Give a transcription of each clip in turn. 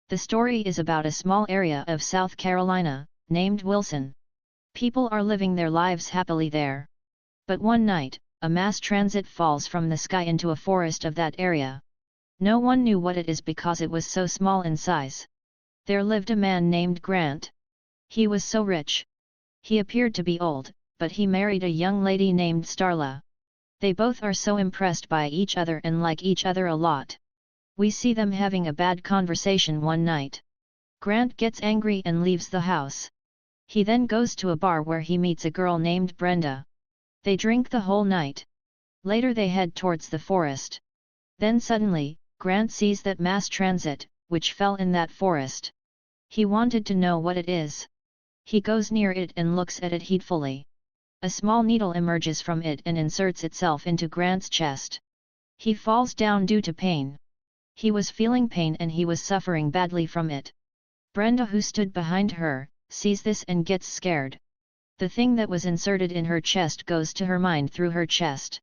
The story is about a small area of South Carolina, named Wilson. People are living their lives happily there. But one night, a mass transit falls from the sky into a forest of that area. No one knew what it is because it was so small in size. There lived a man named Grant. He was so rich. He appeared to be old, but he married a young lady named Starla. They both are so impressed by each other and like each other a lot. We see them having a bad conversation one night. Grant gets angry and leaves the house. He then goes to a bar where he meets a girl named Brenda. They drink the whole night. Later they head towards the forest. Then suddenly, Grant sees that mass transit, which fell in that forest. He wanted to know what it is. He goes near it and looks at it heedfully. A small needle emerges from it and inserts itself into Grant's chest. He falls down due to pain. He was feeling pain and he was suffering badly from it. Brenda, who stood behind her, sees this and gets scared. The thing that was inserted in her chest goes to her mind through her chest.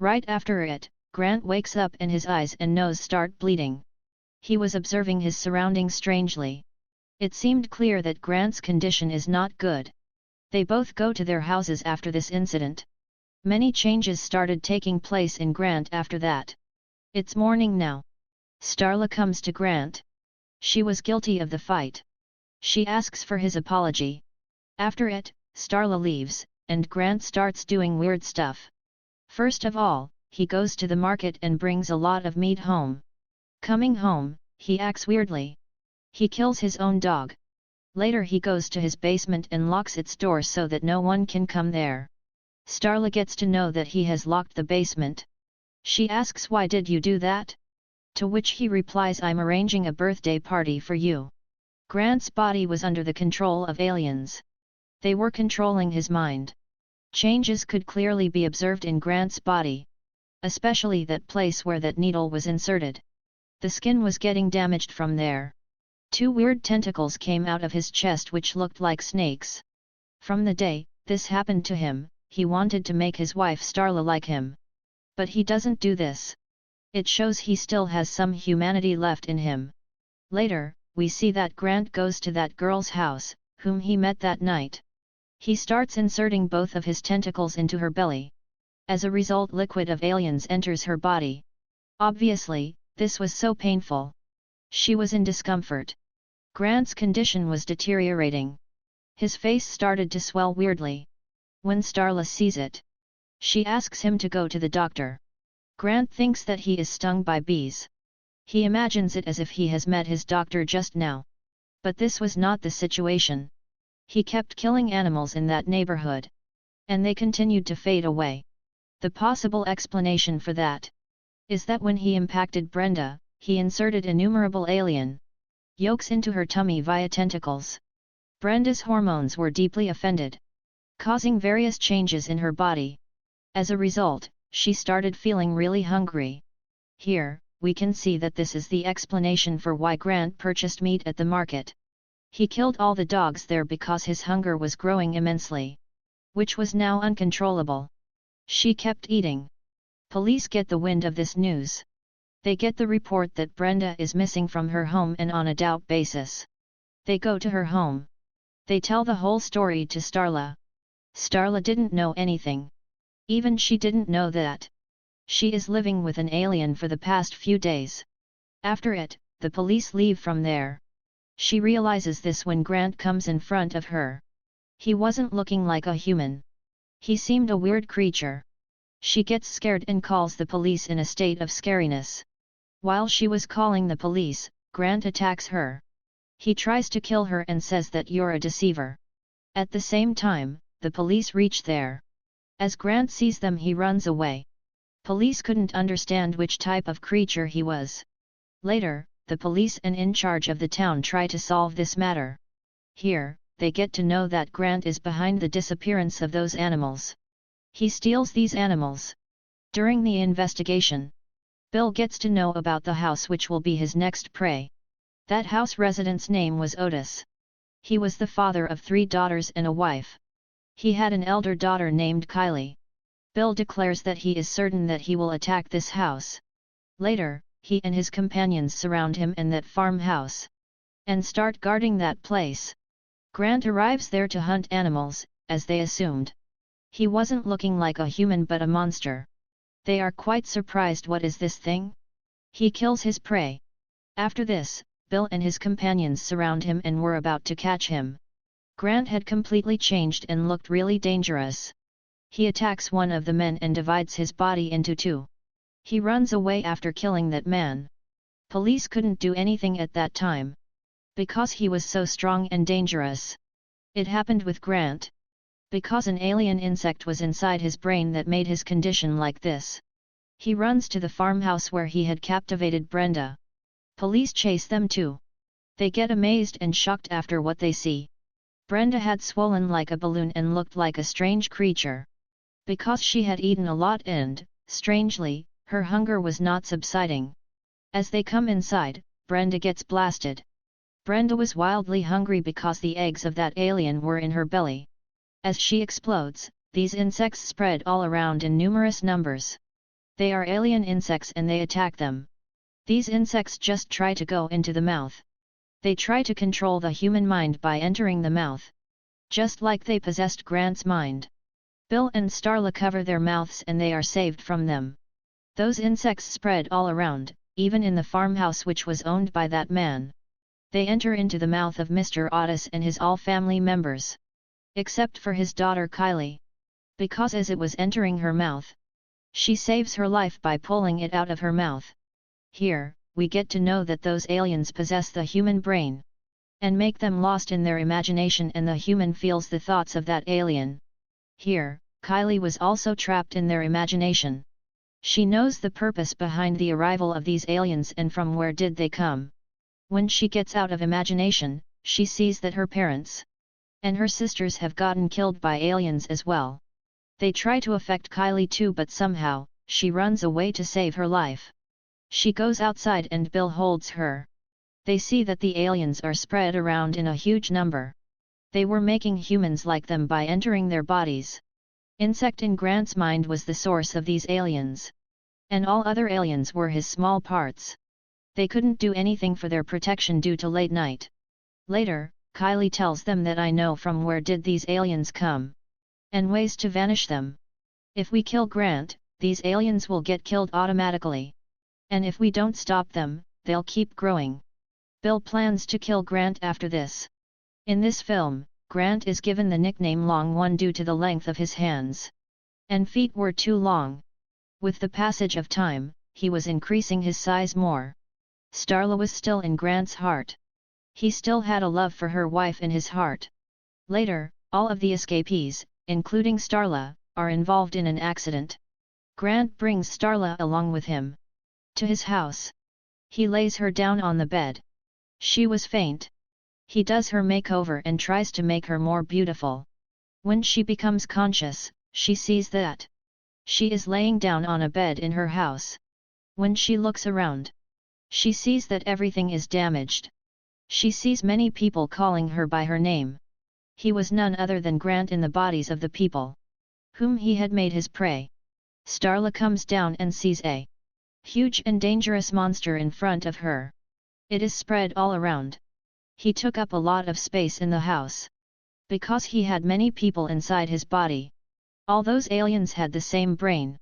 Right after it, Grant wakes up and his eyes and nose start bleeding. He was observing his surroundings strangely. It seemed clear that Grant's condition is not good. They both go to their houses after this incident. Many changes started taking place in Grant after that. It's morning now. Starla comes to Grant. She was guilty of the fight. She asks for his apology. After it, Starla leaves, and Grant starts doing weird stuff. First of all, he goes to the market and brings a lot of meat home. Coming home, he acts weirdly. He kills his own dog. Later he goes to his basement and locks its door so that no one can come there. Starla gets to know that he has locked the basement. She asks, "Why did you do that?" To which he replies, "I'm arranging a birthday party for you." Grant's body was under the control of aliens. They were controlling his mind. Changes could clearly be observed in Grant's body. Especially that place where that needle was inserted. The skin was getting damaged from there. Two weird tentacles came out of his chest which looked like snakes. From the day this happened to him, he wanted to make his wife Starla like him. But he doesn't do this. It shows he still has some humanity left in him. Later, we see that Grant goes to that girl's house, whom he met that night. He starts inserting both of his tentacles into her belly. As a result, liquid of aliens enters her body. Obviously, this was so painful. She was in discomfort. Grant's condition was deteriorating. His face started to swell weirdly. When Starla sees it, she asks him to go to the doctor. Grant thinks that he is stung by bees. He imagines it as if he has met his doctor just now. But this was not the situation. He kept killing animals in that neighborhood. And they continued to fade away. The possible explanation for that is that when he impacted Brenda, he inserted innumerable alien yolks into her tummy via tentacles. Brenda's hormones were deeply offended, causing various changes in her body. As a result, she started feeling really hungry. Here, we can see that this is the explanation for why Grant purchased meat at the market. He killed all the dogs there because his hunger was growing immensely, which was now uncontrollable. She kept eating. Police get the wind of this news. They get the report that Brenda is missing from her home, and on a doubt basis, they go to her home. They tell the whole story to Starla. Starla didn't know anything. Even she didn't know that she is living with an alien for the past few days. After it, the police leave from there. She realizes this when Grant comes in front of her. He wasn't looking like a human. He seemed a weird creature. She gets scared and calls the police in a state of scariness. While she was calling the police, Grant attacks her. He tries to kill her and says that you're a deceiver. At the same time, the police reach there. As Grant sees them, he runs away. Police couldn't understand which type of creature he was. Later, the police and in charge of the town try to solve this matter. Here, they get to know that Grant is behind the disappearance of those animals. He steals these animals. During the investigation, Bill gets to know about the house which will be his next prey. That house resident's name was Otis. He was the father of 3 daughters and a wife. He had an elder daughter named Kylie. Bill declares that he is certain that he will attack this house. Later, he and his companions surround him and that farmhouse. and start guarding that place. Grant arrives there to hunt animals, as they assumed. He wasn't looking like a human but a monster. They are quite surprised. What is this thing? He kills his prey. After this, Bill and his companions surround him and were about to catch him. Grant had completely changed and looked really dangerous. He attacks one of the men and divides his body into two. He runs away after killing that man. Police couldn't do anything at that time, because he was so strong and dangerous. It happened with Grant, because an alien insect was inside his brain that made his condition like this. He runs to the farmhouse where he had captivated Brenda. Police chase them too. They get amazed and shocked after what they see. Brenda had swollen like a balloon and looked like a strange creature. Because she had eaten a lot and, strangely, her hunger was not subsiding. As they come inside, Brenda gets blasted. Brenda was wildly hungry because the eggs of that alien were in her belly. As she explodes, these insects spread all around in numerous numbers. They are alien insects and they attack them. These insects just try to go into the mouth. They try to control the human mind by entering the mouth. Just like they possessed Grant's mind. Bill and Starla cover their mouths and they are saved from them. Those insects spread all around, even in the farmhouse which was owned by that man. They enter into the mouth of Mr. Otis and his all family members. Except for his daughter Kylie. Because as it was entering her mouth, she saves her life by pulling it out of her mouth. Here, we get to know that those aliens possess the human brain. And make them lost in their imagination and the human feels the thoughts of that alien. Here, Kylie was also trapped in their imagination. She knows the purpose behind the arrival of these aliens and from where did they come. When she gets out of imagination, she sees that her parents and her sisters have gotten killed by aliens as well. They try to affect Kylie too, but somehow, she runs away to save her life. She goes outside and Bill holds her. They see that the aliens are spread around in a huge number. They were making humans like them by entering their bodies. Insect in Grant's mind was the source of these aliens. And all other aliens were his small parts. They couldn't do anything for their protection due to late night. Later, Kylie tells them that I know from where did these aliens come. And ways to vanish them. If we kill Grant, these aliens will get killed automatically. And if we don't stop them, they'll keep growing. Bill plans to kill Grant after this. In this film, Grant is given the nickname Long One due to the length of his hands and feet were too long. With the passage of time, he was increasing his size more. Starla was still in Grant's heart. He still had a love for her wife in his heart. Later, all of the escapees, including Starla, are involved in an accident. Grant brings Starla along with him to his house. He lays her down on the bed. She was faint. He does her makeover and tries to make her more beautiful. When she becomes conscious, she sees that she is laying down on a bed in her house. When she looks around, she sees that everything is damaged. She sees many people calling her by her name. He was none other than Grant in the bodies of the people whom he had made his prey. Starla comes down and sees a huge and dangerous monster in front of her. It is spread all around. He took up a lot of space in the house. Because he had many people inside his body. All those aliens had the same brain.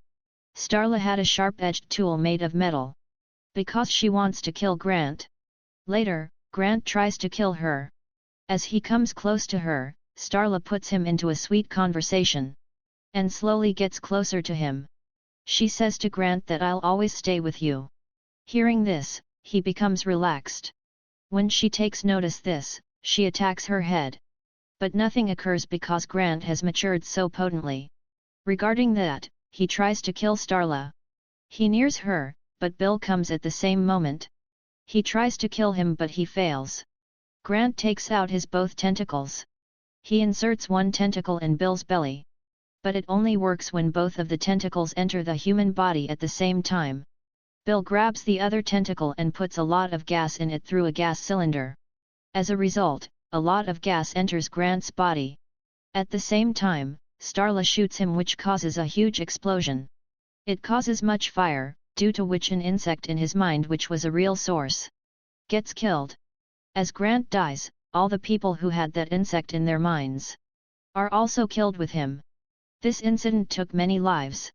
Starla had a sharp-edged tool made of metal. Because she wants to kill Grant. Later, Grant tries to kill her. As he comes close to her, Starla puts him into a sweet conversation. And slowly gets closer to him. She says to Grant that I'll always stay with you. Hearing this, he becomes relaxed. When she takes notice this, she attacks her head. But nothing occurs because Grant has matured so potently. Regarding that, he tries to kill Starla. He nears her, but Bill comes at the same moment. He tries to kill him but he fails. Grant takes out his both tentacles. He inserts one tentacle in Bill's belly. But it only works when both of the tentacles enter the human body at the same time. Bill grabs the other tentacle and puts a lot of gas in it through a gas cylinder. As a result, a lot of gas enters Grant's body. At the same time, Starla shoots him, which causes a huge explosion. It causes much fire, due to which an insect in his mind, which was a real source, gets killed. As Grant dies, all the people who had that insect in their minds are also killed with him. This incident took many lives.